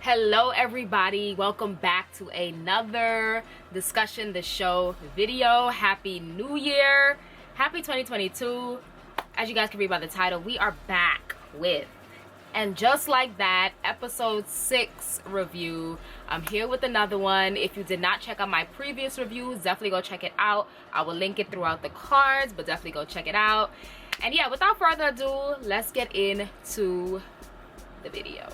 Hello everybody, welcome back to another discussion the show video. Happy New Year, happy 2022. As you guys can read by the title, we are back with, and just like that, episode 6 review. I'm here with another one. If you did not check out my previous reviews, definitely go check it out. I will link it throughout the cards, but definitely go check it out. And yeah, without further ado, let's get into the video.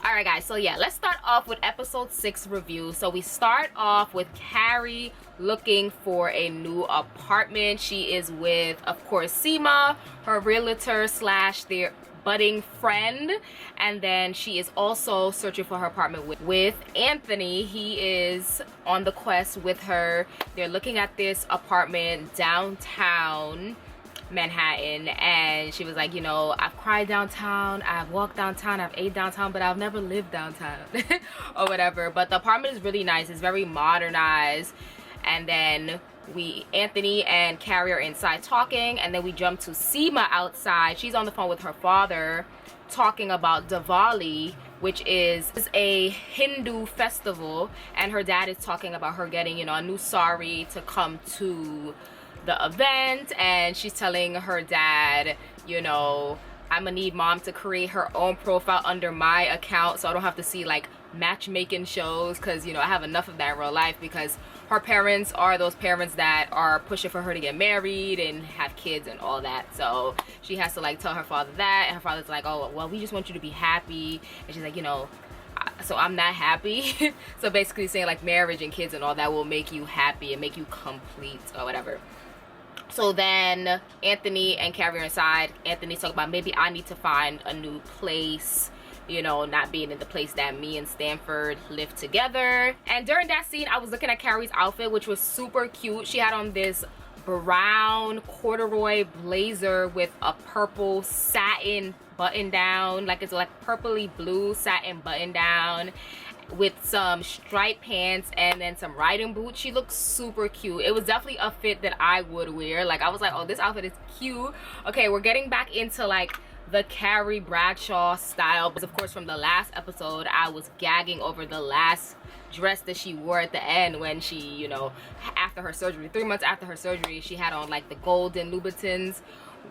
Alright guys, so yeah, let's start off with episode 6 review. So we start off with Carrie looking for a new apartment. She is with, of course, Sema, her realtor slash their budding friend, and then she is also searching for her apartment with Anthony. He is on the quest with her. They're looking at this apartment downtown Manhattan, and she was like, you know, I've cried downtown, I've walked downtown, I've ate downtown, but I've never lived downtown or whatever. But the apartment is really nice, it's very modernized. And then Anthony and Carrie are inside talking, and then we jump to Sema outside. She's on the phone with her father talking about Diwali, which is a Hindu festival, and her dad is talking about her getting, you know, a new sari to come to the event. And she's telling her dad, you know, I'm gonna need mom to create her own profile under my account so I don't have to see like matchmaking shows, because, you know, I have enough of that in real life, because her parents are those parents that are pushing for her to get married and have kids and all that. So she has to like tell her father that, and her father's like, oh well, we just want you to be happy. And she's like, you know, so I'm not happy. So basically saying like marriage and kids and all that will make you happy and make you complete or whatever. So then Anthony and Carrie are inside. Anthony's talking about, maybe I need to find a new place, you know, not being in the place that me and Stanford live together. And during that scene, I was looking at Carrie's outfit, which was super cute. She had on this brown corduroy blazer with a purple satin button down, like it's like purpley blue satin button down, with some striped pants and then some riding boots. She looks super cute. It was definitely a fit that I would wear. Like, I was like, oh, this outfit is cute. Okay, we're getting back into like the Carrie Bradshaw style, because of course from the last episode I was gagging over the last dress that she wore at the end when she, you know, after her surgery, 3 months after her surgery, she had on like the golden Louboutins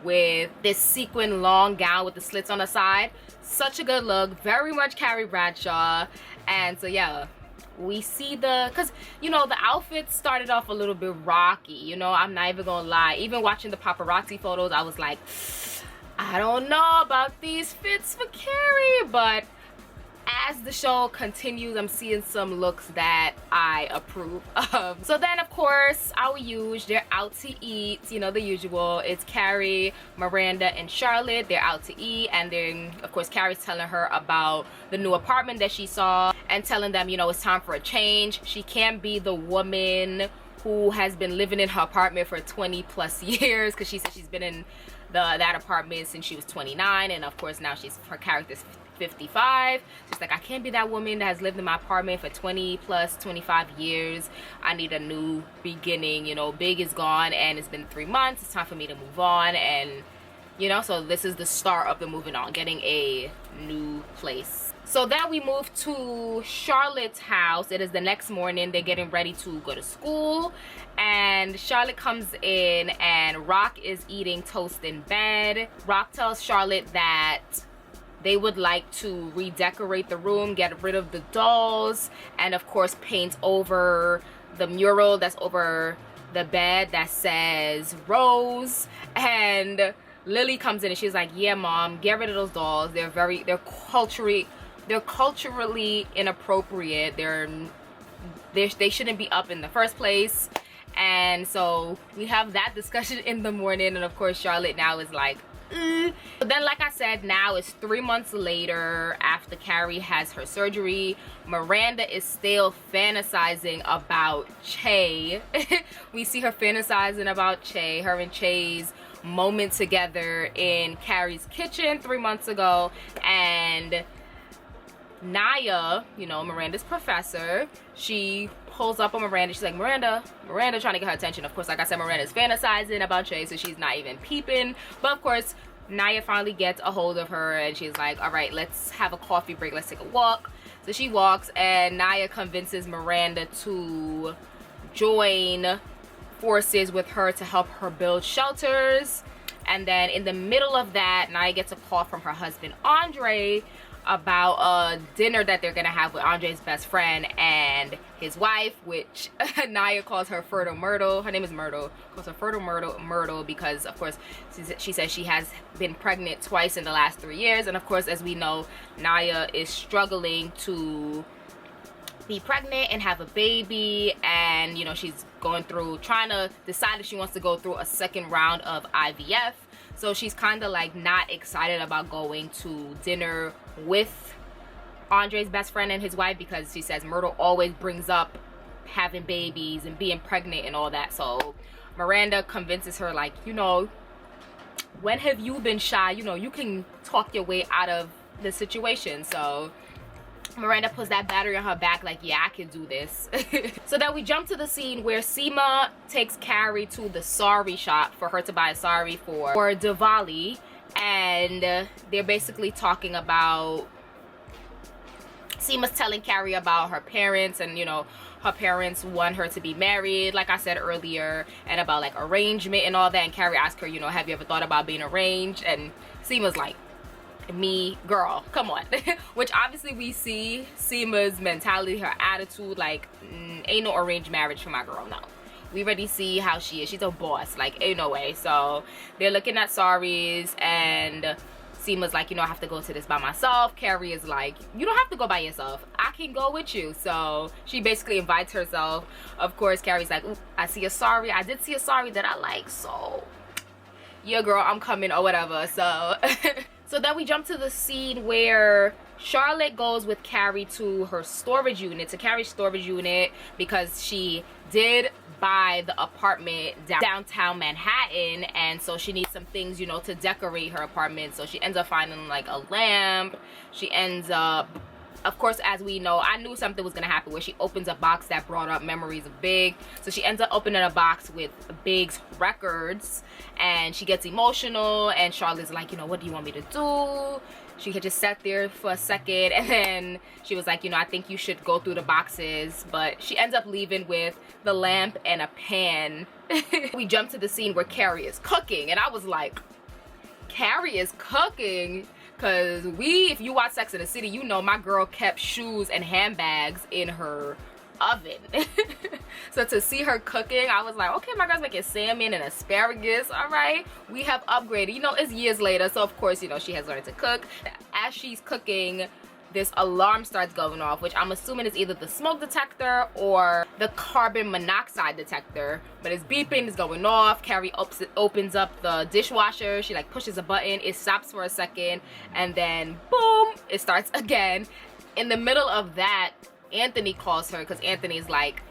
with this sequin long gown with the slits on the side. Such a good look, very much Carrie Bradshaw. And so yeah, we see because, you know, the outfit started off a little bit rocky, you know, I'm not even gonna lie. Even watching the paparazzi photos, I was like, I don't know about these fits for Carrie. But as the show continues, I'm seeing some looks that I approve of. So then, of course, our usual, they're out to eat, you know, the usual. It's Carrie, Miranda, and Charlotte. They're out to eat, and then, of course, Carrie's telling her about the new apartment that she saw and telling them, you know, it's time for a change. She can't be the woman who has been living in her apartment for 20 plus years, because she said she's been in that apartment since she was 29, and of course now her character's 55. She's like, I can't be that woman that has lived in my apartment for 20 plus 25 years. I need a new beginning. You know, big is gone and it's been 3 months. It's time for me to move on. And, you know, so this is the start of the moving on, getting a new place. So then we move to Charlotte's house. It is the next morning. They're getting ready to go to school, and Charlotte comes in and Rock is eating toast in bed. Rock tells Charlotte that they would like to redecorate the room, get rid of the dolls, and of course paint over the mural that's over the bed that says Rose. And Lily comes in and she's like, yeah mom, get rid of those dolls. They're culturally inappropriate. They shouldn't be up in the first place. And so we have that discussion in the morning, and of course Charlotte now is like, But then, like I said, now it's 3 months later after Carrie has her surgery. Miranda is still fantasizing about Che. We see her fantasizing about Che, her and Che's moment together in Carrie's kitchen 3 months ago. And Naya, you know, Miranda's professor, she pulls up on Miranda. She's like, Miranda trying to get her attention. Of course, like I said, Miranda's fantasizing about Che, so she's not even peeping. But of course, Naya finally gets a hold of her and she's like, all right, let's have a coffee break, let's take a walk. So she walks and Naya convinces Miranda to join forces with her to help her build shelters. And then in the middle of that, Naya gets a call from her husband Andre about a dinner that they're gonna have with Andre's best friend and his wife, which Naya calls her Fertile Myrtle. Her name is Myrtle. Calls her Fertile Myrtle because, of course, she says she has been pregnant twice in the last 3 years. And of course, as we know, Naya is struggling to be pregnant and have a baby, and you know, she's going through trying to decide if she wants to go through a second round of IVF. So she's kind of like not excited about going to dinner with Andre's best friend and his wife, because she says Myrtle always brings up having babies and being pregnant and all that. So Miranda convinces her, like, you know, when have you been shy? You know, you can talk your way out of the situation. So Miranda puts that battery on her back, like, yeah, I can do this. So then we jump to the scene where Sema takes Carrie to the sari shop for her to buy a sari for Diwali. And they're basically talking about, Sema's telling Carrie about her parents, and you know, her parents want her to be married, like I said earlier, and about like arrangement and all that. And Carrie asks her, you know, have you ever thought about being arranged? And Sema's like, me, girl, come on. Which obviously we see Sema's mentality, her attitude, like, ain't no arranged marriage for my girl. No, we already see how she is. She's a boss, like, ain't no way. So they're looking at saris, and Sema's like, you know, I have to go to this by myself. Carrie is like, you don't have to go by yourself, I can go with you. So she basically invites herself. Of course, Carrie's like, ooh, I see a sari, I did see a sari that I like, so yeah, girl, I'm coming, or whatever. So so then we jump to the scene where Charlotte goes with Carrie to her storage unit, to Carrie's storage unit, because she did buy the apartment downtown Manhattan, and so she needs some things, you know, to decorate her apartment. So she ends up finding like a lamp. She ends up, of course, as we know, I knew something was gonna happen where she opens a box that brought up memories of Big. So she ends up opening a box with Big's records, and she gets emotional, and Charlotte's like, you know, what do you want me to do? She had just sat there for a second, and then she was like, you know, I think you should go through the boxes. But she ends up leaving with the lamp and a pan. We jump to the scene where Carrie is cooking, and I was like, Carrie is cooking? Because if you watch Sex and the City, you know my girl kept shoes and handbags in her oven. So to see her cooking, I was like, okay, my girl's making salmon and asparagus. All right, we have upgraded. You know, it's years later, so of course, you know, she has learned to cook. As she's cooking, this alarm starts going off, which I'm assuming is either the smoke detector or the carbon monoxide detector, but it's beeping, it's going off. Carrie opens up the dishwasher. She like pushes a button, it stops for a second, and then boom, it starts again. In the middle of that, Anthony calls her, because Anthony's like,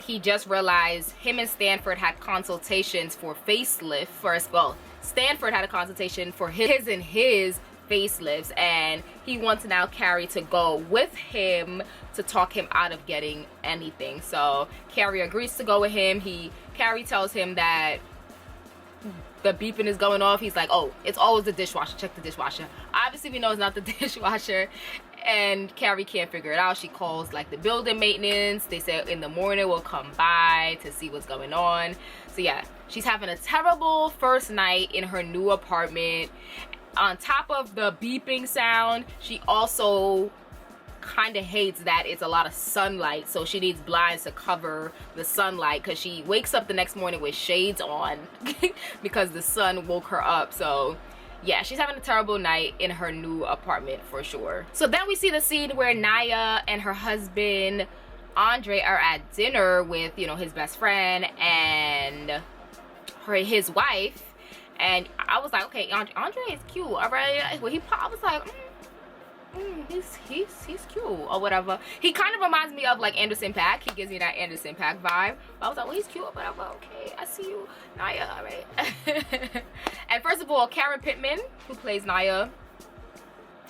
he just realized him and Stanford had consultations for facelift first. Well, Stanford had a consultation for his facelifts, and he wants now Carrie to go with him to talk him out of getting anything. So Carrie agrees to go with him. Carrie tells him that the beeping is going off. He's like, oh, it's always the dishwasher, check the dishwasher. Obviously we know it's not the dishwasher, and Carrie can't figure it out. She calls like the building maintenance. They say in the morning we'll come by to see what's going on. So yeah, she's having a terrible first night in her new apartment. On top of the beeping sound, she also kind of hates that it's a lot of sunlight, so she needs blinds to cover the sunlight, because she wakes up the next morning with shades on because the sun woke her up. So yeah, she's having a terrible night in her new apartment for sure. So then we see the scene where Naya and her husband Andre are at dinner with, you know, his best friend and his wife. And I was like, okay, Andre is cute, all right. Well, I was like, he's cute or whatever. He kind of reminds me of like Anderson .Paak. He gives me that Anderson .Paak vibe. But I was like, well, he's cute or whatever. Okay, I see you, Naya, all right. And first of all, Karen Pittman, who plays Naya,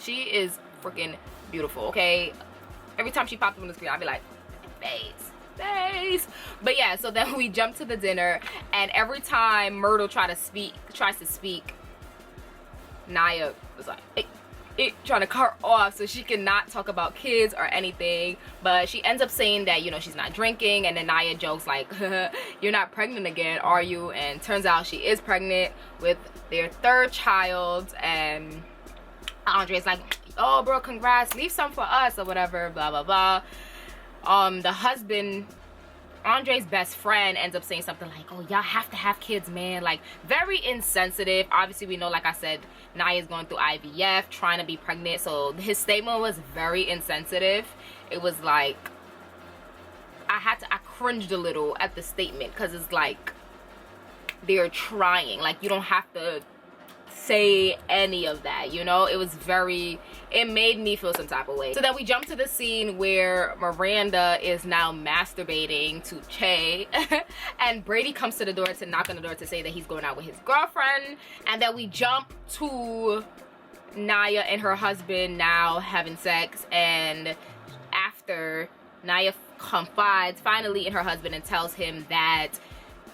she is freaking beautiful, okay? Every time she popped up on the screen, I'd be like, face. But yeah, so then we jump to the dinner, and every time Myrtle tries to speak, Naya was like, trying to cut her off so she cannot talk about kids or anything. But she ends up saying that, you know, she's not drinking, and then Naya jokes like, you're not pregnant again, are you? And turns out she is pregnant with their third child. And Andre's like, oh bro, congrats, leave some for us or whatever, blah blah blah. The husband, Andre's best friend, ends up saying something like, oh, y'all have to have kids, man. Like, very insensitive. Obviously, we know, like I said, Naya's going through IVF, trying to be pregnant. So his statement was very insensitive. It was like, I cringed a little at the statement, because it's like, they're trying. Like, you don't have to say any of that, you know. It was very, it made me feel some type of way. So then we jump to the scene where Miranda is now masturbating to Che and Brady comes to the door to knock on the door to say that he's going out with his girlfriend. And then we jump to Naya and her husband now having sex, and after Naya confides finally in her husband and tells him that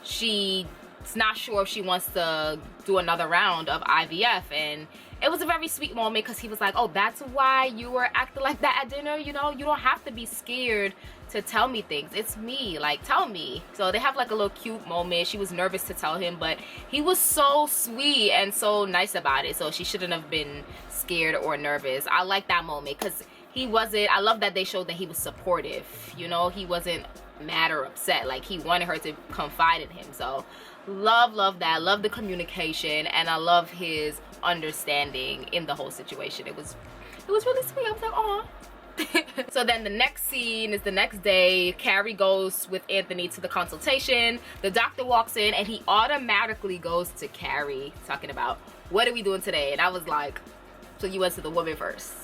she's not sure if she wants to do another round of IVF. And it was a very sweet moment, because he was like, oh, that's why you were acting like that at dinner, you know, you don't have to be scared to tell me things, it's me, like, tell me. So they have like a little cute moment. She was nervous to tell him, but he was so sweet and so nice about it, so she shouldn't have been scared or nervous. I like that moment, because he wasn't, I love that they showed that he was supportive, you know, he wasn't mad or upset, like he wanted her to confide in him. So love that, love the communication, and I love his understanding in the whole situation. It was really sweet. I was like, oh. So then the next scene is the next day. Carrie goes with Anthony to the consultation. The doctor walks in and he automatically goes to Carrie, talking about, what are we doing today? And I was like, so you went to the woman first.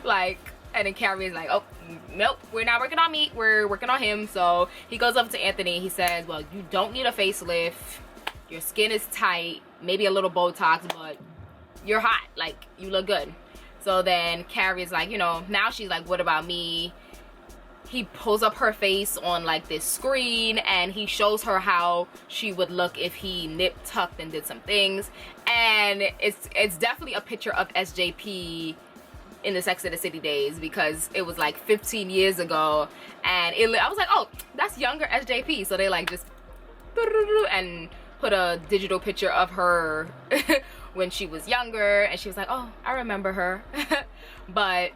Like, and then Carrie is like, oh, nope, we're not working on me, we're working on him. So he goes up to Anthony. He says, well, you don't need a facelift. Your skin is tight, maybe a little Botox, but you're hot. Like, you look good. So then Carrie's like, you know, now she's like, what about me? He pulls up her face on like this screen and he shows her how she would look if he nipped, tucked, and did some things. And it's definitely a picture of SJP in the Sex and the City days, because it was like 15 years ago, and I was like, oh, that's younger SJP. So they like just and put a digital picture of her when she was younger, and she was like, oh, I remember her. But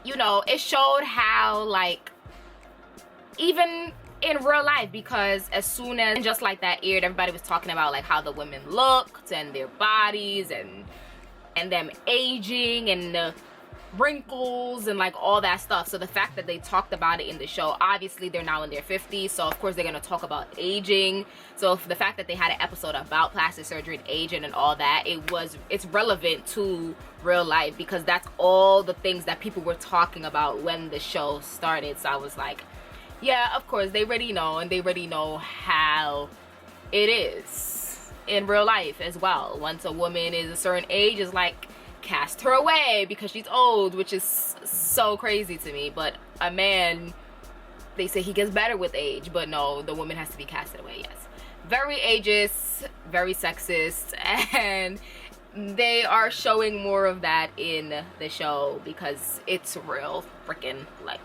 you know, it showed how, like, even in real life, because as soon as just like that aired, everybody was talking about like how the women looked and their bodies and them aging and the wrinkles and like all that stuff. So the fact that they talked about it in the show, obviously they're now in their 50s, so of course they're going to talk about aging. So the fact that they had an episode about plastic surgery and aging and all that, it's relevant to real life, because that's all the things that people were talking about when the show started. So I was like, yeah, of course they already know, and they already know how it is in real life as well. Once a woman is a certain age, it's like, cast her away because she's old, which is so crazy to me. But a man, they say he gets better with age, but no, the woman has to be casted away. Yes, very ageist, very sexist, and they are showing more of that in the show because it's real freaking life.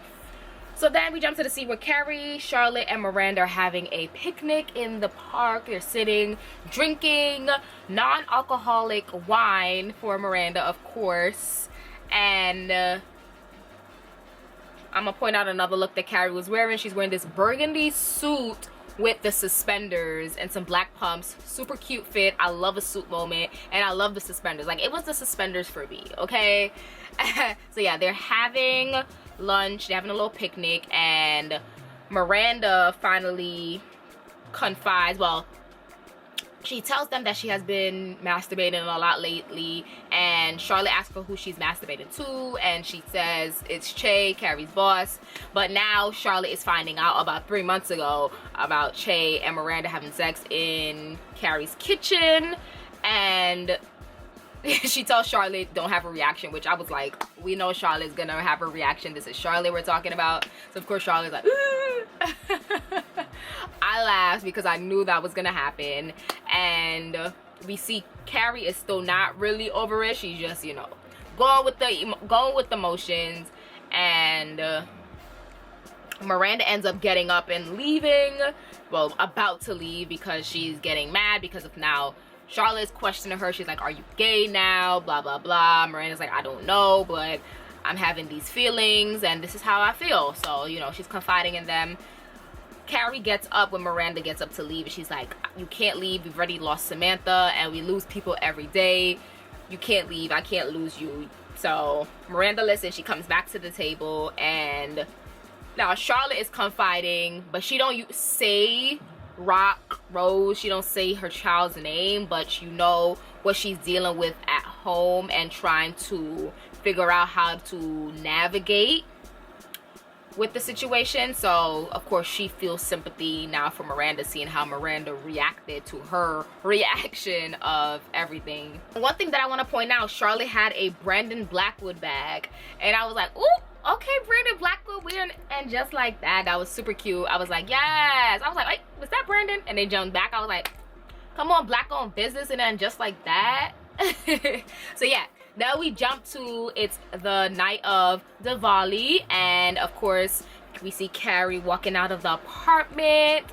So then we jump to the scene where Carrie, Charlotte, and Miranda are having a picnic in the park. They're sitting, drinking non-alcoholic wine for Miranda, of course. And I'm gonna point out another look that Carrie was wearing. She's wearing this burgundy suit with the suspenders and some black pumps. Super cute fit. I love a suit moment, and I love the suspenders. Like, it was the suspenders for me, okay? So yeah, they're having lunch, they're having a little picnic, and Miranda finally confides, well, she tells them that she has been masturbating a lot lately, and Charlotte asks her who she's masturbating to, and she says it's Che, Carrie's boss. But now Charlotte is finding out about 3 months ago about Che and Miranda having sex in Carrie's kitchen, and she tells Charlotte don't have a reaction, which I was like, we know Charlotte's gonna have a reaction. This is Charlotte we're talking about. So of course Charlotte's like, I laughed because I knew that was gonna happen. and we see Carrie is still not really over it. She's just, you know, going with the motions, and Miranda ends up getting up and leaving. Well, about to leave, because she's getting mad because of now Charlotte's questioning her. She's like, are you gay now? Blah blah blah. Miranda's like, I don't know, but I'm having these feelings and this is how I feel. So, you know, she's confiding in them. Carrie gets up when Miranda gets up to leave, and she's like, you can't leave. We've already lost Samantha, and we lose people every day. You can't leave. I can't lose you. So Miranda listens. She comes back to the table, and now Charlotte is confiding, but she don't say Rose. She don't say her child's name, but you know what she's dealing with at home and trying to figure out how to navigate with the situation. So of course she feels sympathy now for Miranda, seeing how Miranda reacted to her reaction of everything. One thing that I want to point out, Charlotte had a Brandon Blackwood bag, and I was like, ooh, okay, Brandon Blackwood, weird. And just like that, that was super cute. I was like, yes. I was like, wait, was that Brandon? And they jumped back. I was like, come on, black owned business. And then just like that. So yeah, now we jump to, it's the night of Diwali, and of course we see Carrie walking out of the apartment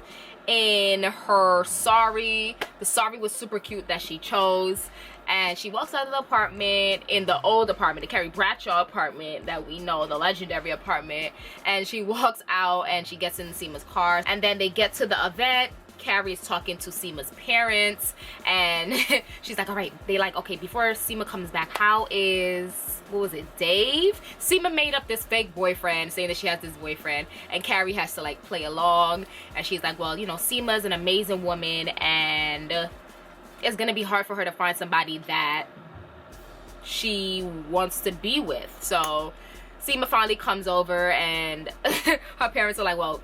in her sari. The sari was super cute that she chose, and she walks out of the apartment in the old apartment, the Carrie Bradshaw apartment that we know, the legendary apartment, and she walks out and she gets in Sema's car, and then they get to the event. Carrie is talking to Sema's parents, and she's like, all right, they like, okay, before Sema comes back, how is, what was it, Dave? Sema made up this fake boyfriend, saying that she has this boyfriend, and Carrie has to like play along, and she's like, well, you know, Sema's an amazing woman, and it's gonna be hard for her to find somebody that she wants to be with. So Sema finally comes over, and her parents are like, well,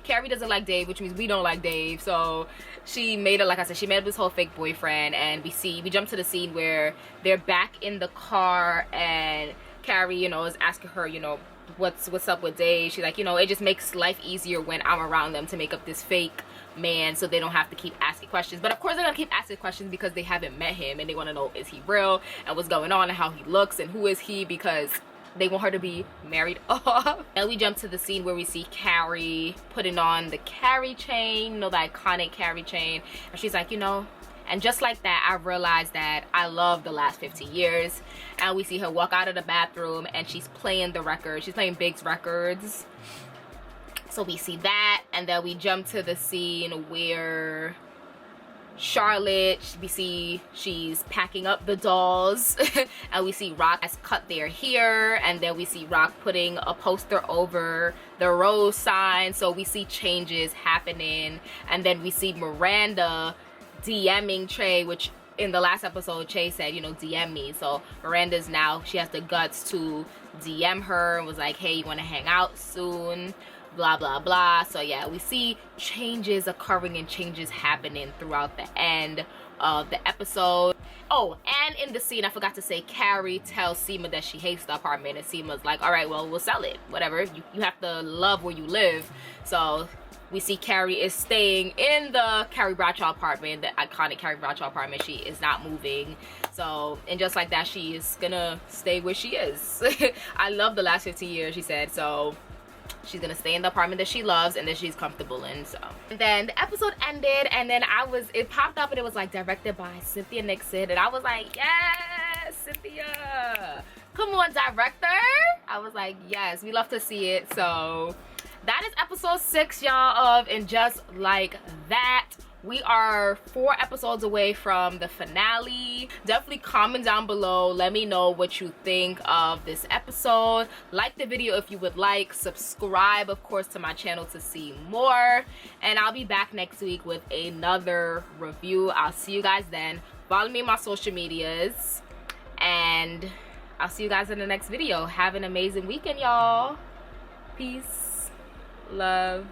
Carrie doesn't like Dave, which means we don't like Dave. So she made it, like I said, she made up this whole fake boyfriend, and we jump to the scene where they're back in the car, and Carrie, you know, is asking her, you know, what's up with Dave. She's like, you know, it just makes life easier when I'm around them to make up this fake man, so they don't have to keep asking questions. But of course they're gonna keep asking questions because they haven't met him, and they want to know, is he real, and what's going on, and how he looks, and who is he, because they want her to be married off. And we jump to the scene where we see Carrie putting on the Carrie chain, you know, the iconic Carrie chain, and she's like, you know, and just like that, I realized that I love the last 50 years. And we see her walk out of the bathroom, and she's playing the record. She's playing Big's records. So we see that, and then we jump to the scene where Charlotte, we see she's packing up the dolls, and we see Rock has cut their hair, and then we see Rock putting a poster over the rose sign. So we see changes happening, and then we see Miranda DMing Trey, which in the last episode Trey said, you know, DM me. So Miranda's now, she has the guts to DM her and was like, hey, you want to hang out soon, blah blah blah. So yeah, we see changes occurring and changes happening throughout the end of the episode. Oh, and in the scene, I forgot to say, Carrie tells Sema that she hates the apartment, and Sema's like, all right, well, we'll sell it, whatever, you have to love where you live. So we see Carrie is staying in the Carrie Bradshaw apartment, the iconic Carrie Bradshaw apartment. She is not moving. So, and just like that, she is gonna stay where she is. I love the last 15 years, she said. So she's gonna stay in the apartment that she loves and that she's comfortable in. So, and then the episode ended, and then it popped up, and it was like directed by Cynthia Nixon, and I was like, yes, Cynthia, come on, director. I was like, yes, we love to see it. So that is episode 6, y'all, of And Just Like That. We are 4 episodes away from the finale. Definitely comment down below. Let me know what you think of this episode. Like the video if you would like. Subscribe, of course, to my channel to see more. And I'll be back next week with another review. I'll see you guys then. Follow me on my social medias. And I'll see you guys in the next video. Have an amazing weekend, y'all. Peace. Love.